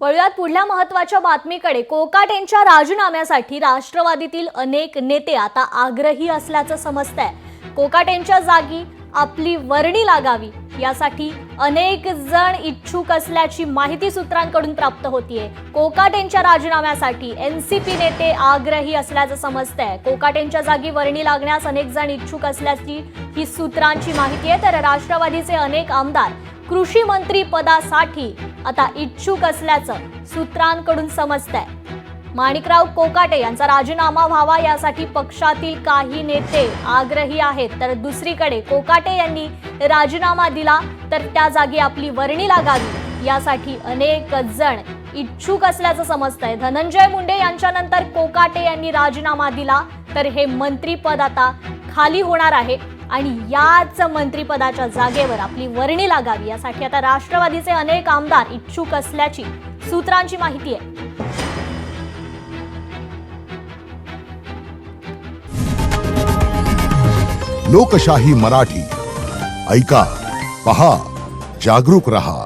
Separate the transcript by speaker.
Speaker 1: वळूयात पुढल्या महत्त्वाच्या बातमीकडे। कोकाटेंच्या राजीनाम्यासाठी राष्ट्रवादीतील अनेक नेते आता आग्रही असल्याचं समजतंय। कोकाटेंच्या जागी आपली वर्णी लागावी यासाठी अनेक जण इच्छुक असल्याची माहिती सूत्रांकडून प्राप्त होतीये। कोकाटेंच्या राजीनाम्यासाठी एनसीपी नेते आग्रही असल्याचं समजतंय। कोकाटेंच्या जागी वर्णी लागण्यास अनेक जण इच्छुक असल्याची ही सूत्रांची माहिती आहे। तर राष्ट्रवादीचे अनेक आमदार कृषी मंत्री पदासाठी आता इच्छुक असल्याचं सूत्रांकडून समजतंय। माणिकराव कोकाटे यांचा राजीनामा व्हावा यासाठी पक्षातील काही नेते आग्रही आहेत, तर दुसरीकडे कोकाटे यांनी राजीनामा दिला तर त्या जागी आपली वर्णी लागावी यासाठी अनेक जण इच्छुक असल्याचं समजतंय। धनंजय मुंडे यांच्यानंतर कोकाटे यांनी राजीनामा दिला तर हे मंत्रीपद आता खाली होणार आहे आणि याच मंत्रिपदाच्या जागेवर आपली वर्णी लागावी यासाठी आता राष्ट्रवादीचे अनेक आमदार इच्छुक असल्याची सूत्रांची माहिती आहे।
Speaker 2: लोकशाही मराठी ऐका, पहा, जागरूक रहा।